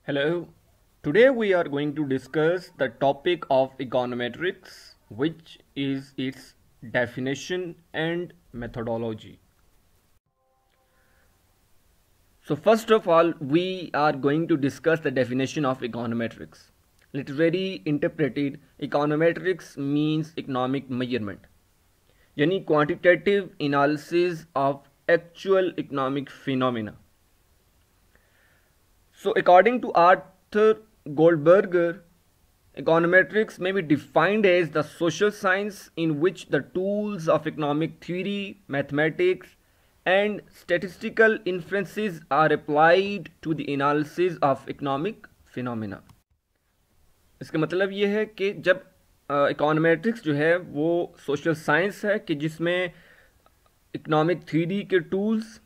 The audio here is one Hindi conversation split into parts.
Hello. Today we are going to discuss the topic of econometrics, which is its definition and methodology. So first of all, we are going to discuss the definition of econometrics. Literally interpreted, econometrics means economic measurement, यानी quantitative analysis of actual economic phenomena. So, according to Arthur Goldberger, econometrics may be defined as the social science in which the tools of economic theory, mathematics, and statistical inferences are applied to the analysis of economic phenomena. इसका मतलब ये है कि जब इकोनोमेट्रिक्स जो है वो सोशल साइंस है कि जिसमें इकोनॉमिक थ्योरी के टूल्स,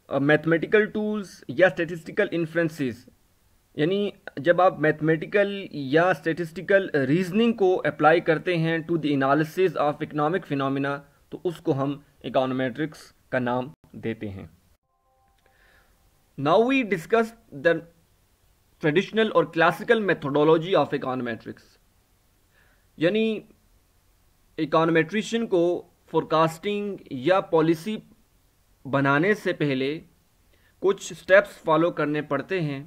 मैथमेटिकल टूल्स या स्टैटिस्टिकल इन्फ्रेंसेस, यानी जब आप मैथमेटिकल या स्टैटिस्टिकल रीजनिंग को अप्लाई करते हैं to the analysis of economic phenomena, तो उसको हम इकोनोमेट्रिक्स का नाम देते हैं. Now we discuss the traditional और क्लासिकल मेथोडोलॉजी ऑफ इकोनोमेट्रिक्स. यानी इकोनोमेट्रिशियन को फोरकास्टिंग या पॉलिसी बनाने से पहले कुछ स्टेप्स फॉलो करने पड़ते हैं,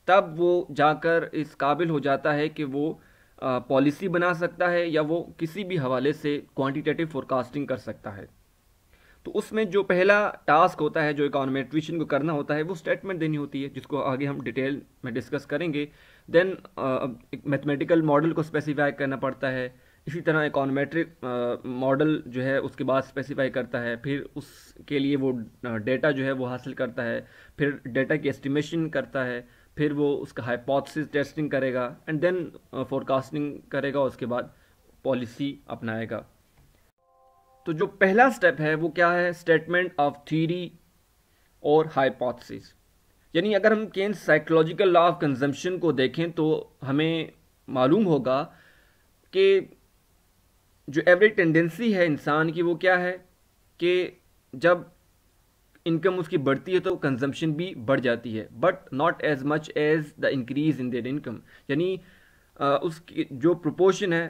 तब वो जाकर इस काबिल हो जाता है कि वो पॉलिसी बना सकता है या वो किसी भी हवाले से क्वांटिटेटिव फोरकास्टिंग कर सकता है. तो उसमें जो पहला टास्क होता है जो इकोनोमेट्रिशियन को करना होता है वो स्टेटमेंट देनी होती है, जिसको आगे हम डिटेल में डिस्कस करेंगे. देन मैथमेटिकल मॉडल को स्पेसिफाई करना पड़ता है. इसी तरह इकोनोमेट्रिक मॉडल जो है उसके बाद स्पेसिफाई करता है, फिर उसके लिए वो डेटा जो है वो हासिल करता है, फिर डेटा की एस्टिमेशन करता है, फिर वो उसका हाइपोथेसिस टेस्टिंग करेगा एंड देन फोरकास्टिंग करेगा, उसके बाद पॉलिसी अपनाएगा. तो जो पहला स्टेप है वो क्या है? स्टेटमेंट ऑफ थ्योरी और हाइपोथेसिस. यानी अगर हम Keynes psychological law of consumption को देखें तो हमें मालूम होगा कि जो एवरेज टेंडेंसी है इंसान की वो क्या है कि जब इनकम उसकी बढ़ती है तो कंजम्पशन भी बढ़ जाती है, but not as much as the increase in their income. यानी उसकी जो प्रोपोर्शन है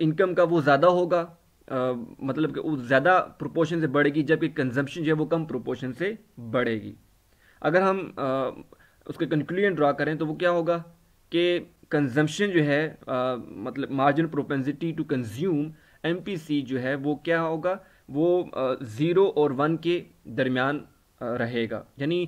इनकम का वो ज़्यादा होगा, मतलब कि वो ज़्यादा प्रोपोर्शन से बढ़ेगी, जबकि कंजम्पशन जो है वो कम प्रोपोर्शन से बढ़ेगी. अगर हम उसके कंक्लूजन ड्रा करें तो वो क्या होगा कि कंजम्पशन जो है मतलब marginal propensity to consume, MPC जो है वो क्या होगा, वो 0 और 1 के दरमियान रहेगा. यानी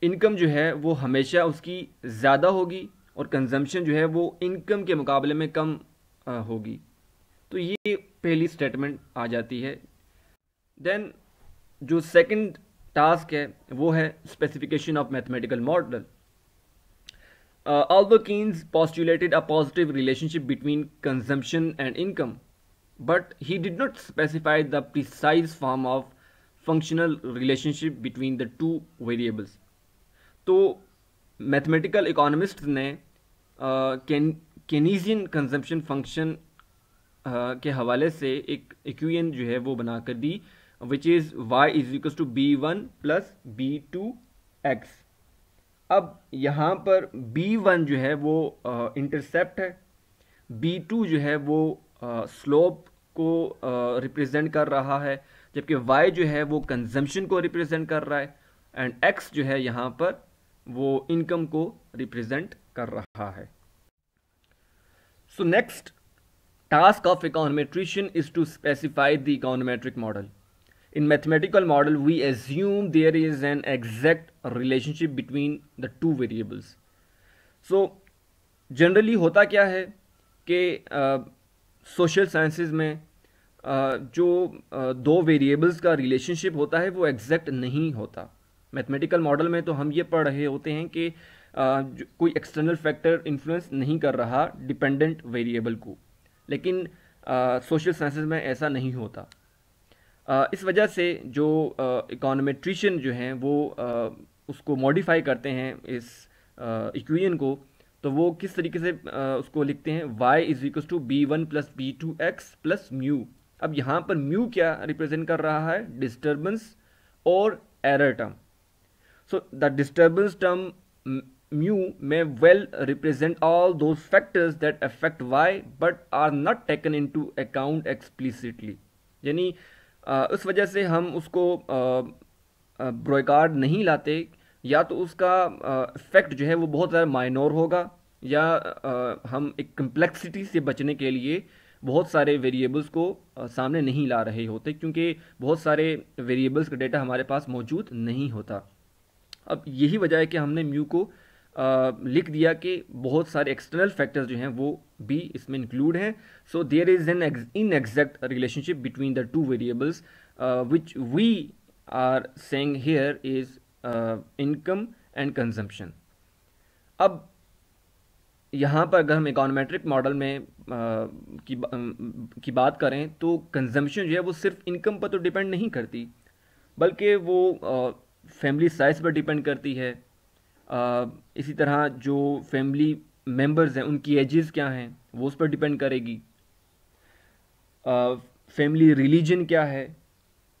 इनकम जो है वो हमेशा उसकी ज़्यादा होगी और कंजम्पशन जो है वो इनकम के मुकाबले में कम होगी. तो ये पहली स्टेटमेंट आ जाती है. देन जो सेकंड टास्क है वो है specification of mathematical model. Although Keynes postulated a positive relationship between consumption and income, but he did not specify the precise form of functional relationship between the two variables. तो मैथमेटिकल इकोनॉमिस्ट ने केनीजियन कंजम्पशन फंक्शन के हवाले से एक इक्वेशन जो है वो बनाकर दी, which is y is equal to B1 plus B2x. अब यहाँ पर B1 जो है वो इंटरसेप्ट है, B2 जो है वो स्लोप को रिप्रेजेंट कर रहा है, जबकि Y जो है वो कंजम्पशन को रिप्रेजेंट कर रहा है, एंड X जो है यहाँ पर वो इनकम को रिप्रेजेंट कर रहा है. So next task of econometrician is to specify the econometric model. In mathematical model, we assume there is an exact relationship between the two variables. So, generally होता क्या है कि social sciences में जो दो वेरिएबल्स का रिलेशनशिप होता है वो एग्जैक्ट नहीं होता. मैथमेटिकल मॉडल में तो हम ये पढ़ रहे होते हैं कि कोई एक्सटर्नल फैक्टर इन्फ्लुएंस नहीं कर रहा डिपेंडेंट वेरिएबल को, लेकिन सोशल साइंसेज में ऐसा नहीं होता. इस वजह से जो इकोनोमेट्रिशियन जो हैं वो उसको मॉडिफाई करते हैं इस इक्वेशन को. तो वो किस तरीके से उसको लिखते हैं, y is equal to B1 plus B2x plus mu. अब यहाँ पर म्यू क्या रिप्रेजेंट कर रहा है? डिस्टर्बेंस और error term. So the disturbance term mu may well represent all those factors that affect y but are not taken into account explicitly. यानी उस वजह से हम उसको ब्रोइकार्ड नहीं लाते, या तो उसका इफेक्ट जो है वो बहुत ज़्यादा माइनोर होगा, या हम एक कम्प्लेक्सिटी से बचने के लिए बहुत सारे वेरिएबल्स को सामने नहीं ला रहे होते, क्योंकि बहुत सारे वेरिएबल्स का डेटा हमारे पास मौजूद नहीं होता. अब यही वजह है कि हमने म्यू को लिख दिया कि बहुत सारे एक्सटर्नल फैक्टर्स जो हैं वो भी इसमें इंक्लूड हैं. So there is an inexact relationship between the two variables which we are saying here is income and consumption. अब यहाँ पर अगर हम इकोनोमेट्रिक मॉडल में की बात करें तो कंजम्पशन जो है वो सिर्फ इनकम पर तो डिपेंड नहीं करती, बल्कि वो फैमिली साइज पर डिपेंड करती है. इसी तरह जो फैमिली मेंबर्स हैं उनकी एजेस क्या हैं वो उस पर डिपेंड करेगी. फैमिली रिलीजन क्या है,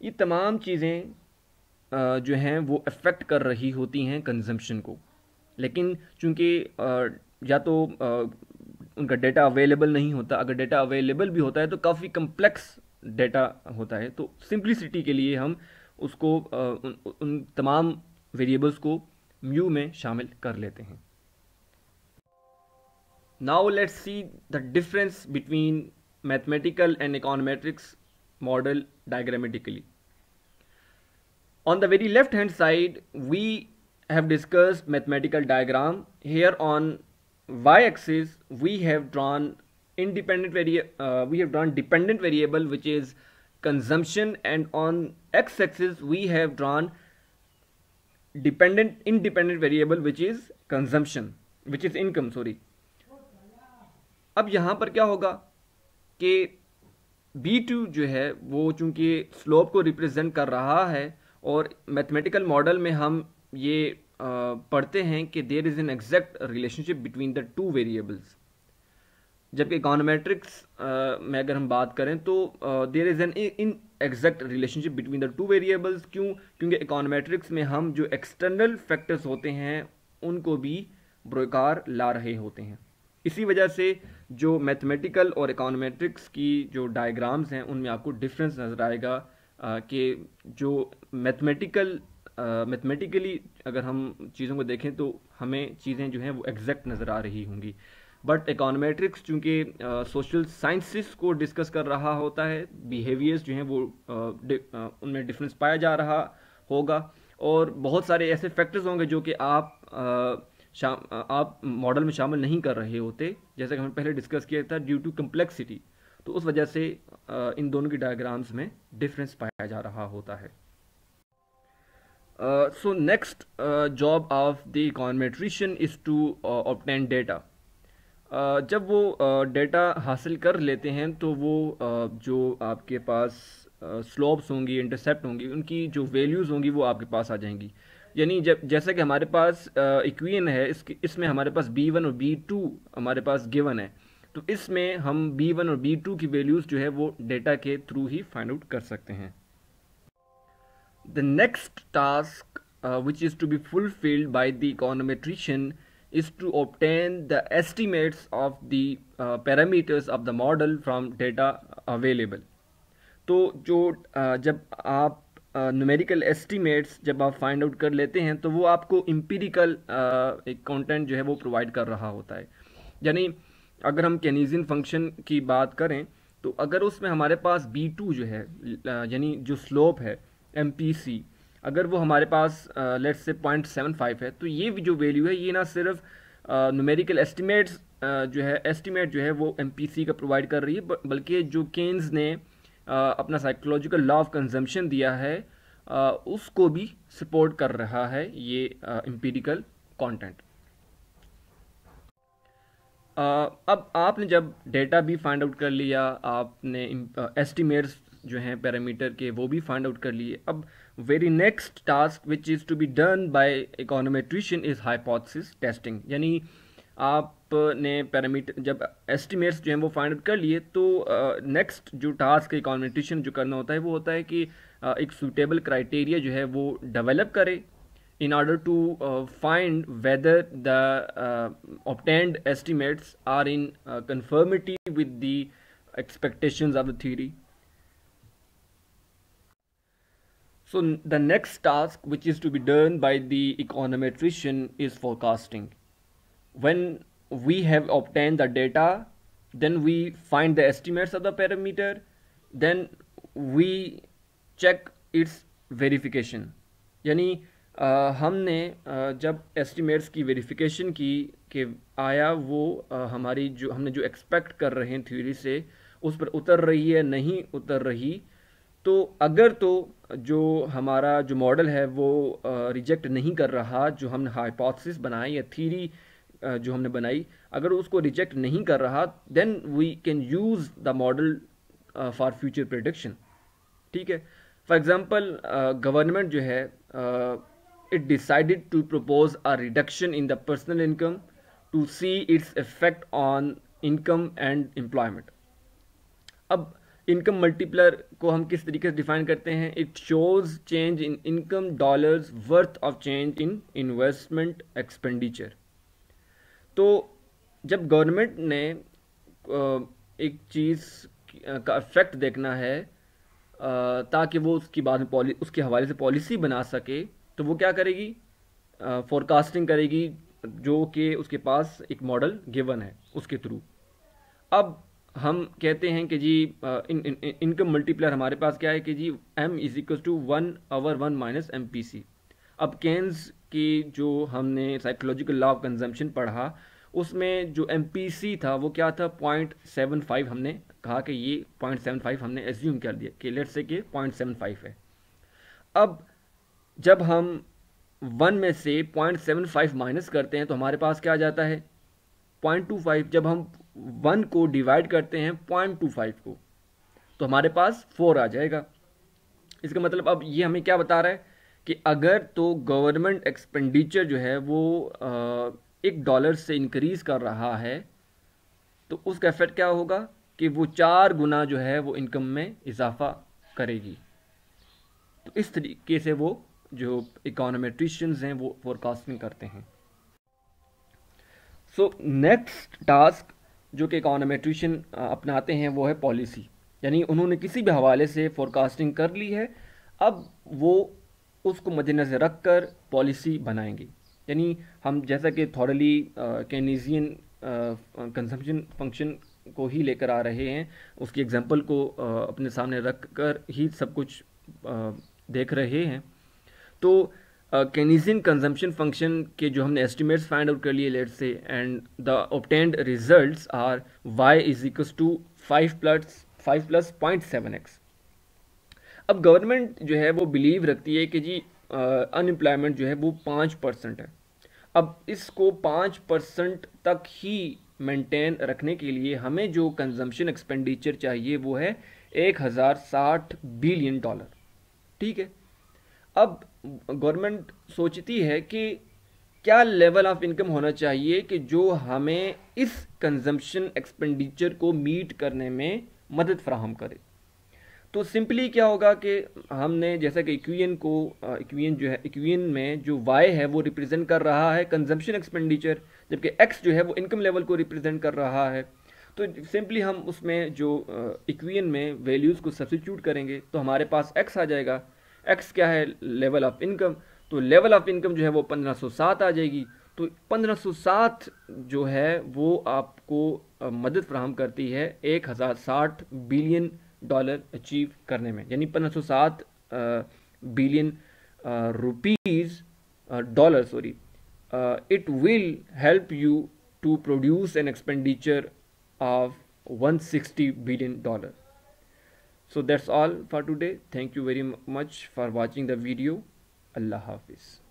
ये तमाम चीज़ें जो हैं वो अफेक्ट कर रही होती हैं कंजम्पशन को. लेकिन चूँकि या तो उनका डेटा अवेलेबल नहीं होता, अगर डेटा अवेलेबल भी होता है तो काफ़ी कम्प्लेक्स डेटा होता है, तो सिंप्लिसिटी के लिए हम उसको उन तमाम वेरिएबल्स को म्यू में शामिल कर लेते हैं. Now let's see the difference between mathematical and econometrics model diagrammatically. On the very left hand side we have discussed mathematical diagram. Here on y axis we have drawn dependent variable which is consumption, and on x axis we have drawn independent variable which is income. अब यहाँ पर क्या होगा कि B2 जो है वो चूंकि स्लोप को रिप्रेजेंट कर रहा है, और मैथमेटिकल मॉडल में हम ये पढ़ते हैं कि there is an exact relationship between the two variables. जबकि इकोनोमेट्रिक्स में अगर हम बात करें तो there is an inexact relationship between the two variables. क्योंकि इकोनोमेट्रिक्स में हम जो एक्सटर्नल फैक्टर्स होते हैं उनको भी ब्रोकार ला रहे होते हैं. इसी वजह से जो मैथमेटिकल और इकोनोमेट्रिक्स की जो डायग्राम्स हैं उनमें आपको डिफरेंस नज़र आएगा कि जो मैथमेटिकली अगर हम चीज़ों को देखें तो हमें चीज़ें जो हैं वो एग्जैक्ट नज़र आ रही होंगी, बट इकोनोमेट्रिक्स चूँकि सोशल साइंसेस को डिस्कस कर रहा होता है, बिहेवियर्स जो हैं वो उनमें डिफरेंस पाया जा रहा होगा, और बहुत सारे ऐसे फैक्टर्स होंगे जो कि आप मॉडल में शामिल नहीं कर रहे होते, जैसा कि हमने पहले डिस्कस किया था, ड्यू टू कम्प्लेक्सिटी. तो उस वजह से इन दोनों की डायग्राम्स में डिफरेंस पाया जा रहा होता है. So next job of the econometrician is to obtain data. जब वो डेटा हासिल कर लेते हैं तो वो जो आपके पास स्लोप्स होंगी, इंटरसेप्ट होंगी, उनकी जो वैल्यूज़ होंगी वो आपके पास आ जाएंगी. यानी जैसा कि हमारे पास इक्वेशन है, इसमें हमारे पास B1 और B2 हमारे पास गिवन है, तो इसमें हम B1 और B2 की वैल्यूज़ जो है वो डेटा के थ्रू ही फाइंड आउट कर सकते हैं. The next task which is to be fulfilled by the econometrician is to obtain the estimates of the parameters of the model from data available. तो जो जब आप न्यूमेरिकल एस्टिमेट्स जब आप फाइंड आउट कर लेते हैं तो वो आपको एम्पिरिकल एक कंटेंट जो है वो प्रोवाइड कर रहा होता है. यानी अगर हम केनीजियन फंक्शन की बात करें तो अगर उसमें हमारे पास B2 जो है यानी जो स्लोप है MPC, अगर वो हमारे पास लेट्स से 0.75 है, तो ये जो वैल्यू है ये ना सिर्फ न्यूमेरिकल एस्टिमेट जो है वो MPC का प्रोवाइड कर रही है, बल्कि जो केन्स ने अपना साइकोलॉजिकल लॉ ऑफ कंजम्पशन दिया है उसको भी सपोर्ट कर रहा है ये एम्पिरिकल कंटेंट. अब आपने जब डेटा भी फाइंड आउट कर लिया, आपने एस्टिमेट्स जो हैं पैरामीटर के वो भी फाइंड आउट कर लिए. अब very next task which is to be done by econometrician is hypothesis testing. यानी आपने पैरामीटर जब एस्टिमेट्स जो हैं वो फाइंड आउट कर लिए तो नेक्स्ट जो टास्क इकोनोमेट्रिशियन जो करना होता है वो होता है कि एक सूटेबल क्राइटेरिया जो है वो डेवलप करे in order to find whether the obtained estimates are in conformity with the expectations of the theory. So the next task which is to be done by the econometrician is forecasting. When we have obtained the data, then we find the estimates of the parameter, then we check its verification. यानी हमने जब एस्टिमेट्स की वेरिफिकेशन की कि आया वो हमारी जो हमने जो एक्सपेक्ट कर रहे हैं थ्योरी से उस पर उतर रही है नहीं उतर रही, तो अगर तो जो हमारा जो मॉडल है वो रिजेक्ट नहीं कर रहा, जो हमने हाइपोथेसिस बनाई या थ्योरी जो हमने बनाई, अगर उसको रिजेक्ट नहीं कर रहा, then we can use the model for future prediction. ठीक है. फॉर एग्जांपल गवर्नमेंट जो है it decided to propose a reduction in the personal income to see its effect on income and employment. अब इनकम मल्टीप्लर को हम किस तरीके से डिफाइन करते हैं? It shows change in income dollars worth of change in investment expenditure. तो जब गवर्नमेंट ने एक चीज़ का इफेक्ट देखना है ताकि वो उसकी बाद में उसके हवाले से पॉलिसी बना सके, तो वो क्या करेगी? फोरकास्टिंग करेगी, जो कि उसके पास एक मॉडल गिवन है उसके थ्रू. अब हम कहते हैं कि जी इनकम मल्टीप्लायर हमारे पास क्या है कि जी m is equal to 1/1 minus MPC. अब केन्स की जो हमने साइकोलॉजिकल लॉ ऑफ कंजम्पशन पढ़ा, उसमें जो MPC था वो क्या था? 0.75. हमने कहा कि ये 0.75 हमने एज्यूम कर दिया कि लेट्स से कि 0.75 है. अब जब हम 1 में से 0.75 माइनस करते हैं तो हमारे पास क्या आ जाता है? 0.25. जब हम 1 को डिवाइड करते हैं 0.25 को, तो हमारे पास 4 आ जाएगा. इसका मतलब अब ये हमें क्या बता रहा है कि अगर तो गवर्नमेंट एक्सपेंडिचर जो है वो $1 से इंक्रीज कर रहा है, तो उसका इफेक्ट क्या होगा कि वो 4 गुना जो है वो इनकम में इजाफा करेगी. तो इस तरीके से वो जो इकोनोमेट्रिशियंस हैं वो फोरकास्टिंग करते हैं. सो नेक्स्ट टास्क जो कि इकोनोमेट्रिशियन अपनाते हैं वो है पॉलिसी. यानी उन्होंने किसी भी हवाले से फोरकास्टिंग कर ली है, अब वो उसको मद्देनज़र रख कर पॉलिसी बनाएंगे. यानी हम जैसा कि थॉरली केनीजियन कंजम्पशन फंक्शन को ही लेकर आ रहे हैं, उसकी एग्जांपल को अपने सामने रख कर ही सब कुछ देख रहे हैं. तो केनीजियन कंजम्पशन फंक्शन के जो हमने एस्टिमेट्स फाइंड आउट कर लिए let's say, and the obtained results are y is equal to 5 plus 0.7x. अब गवर्नमेंट जो है वो बिलीव रखती है कि जी अनएम्प्लॉयमेंट जो है वो 5% है. अब इसको 5% तक ही मेंटेन रखने के लिए हमें जो कंजम्पशन एक्सपेंडिचर चाहिए वो है $1060 बिलियन. ठीक है. अब गवर्नमेंट सोचती है कि क्या लेवल ऑफ इनकम होना चाहिए कि जो हमें इस कंजम्पशन एक्सपेंडिचर को मीट करने में मदद फराहम करे. तो सिंपली क्या होगा कि हमने जैसा कि इक्वेशन में जो y है वो रिप्रेजेंट कर रहा है कंजम्पशन एक्सपेंडिचर, जबकि x जो है वो इनकम लेवल को रिप्रेजेंट कर रहा है. तो सिंपली हम उसमें जो इक्वेशन में वैल्यूज़ को सब्स्टिट्यूट करेंगे तो हमारे पास x आ जाएगा. x क्या है? Level of income. तो लेवल ऑफ इनकम जो है वो 1507 आ जाएगी. तो 1507 जो है वो आपको मदद फराहम करती है $1060 बिलियन अचीव करने में. यानी 1507 billion rupees dollar sorry, it will help you to produce an expenditure of $160 billion. So that's all for today. Thank you very much for watching the video. Allah Hafiz.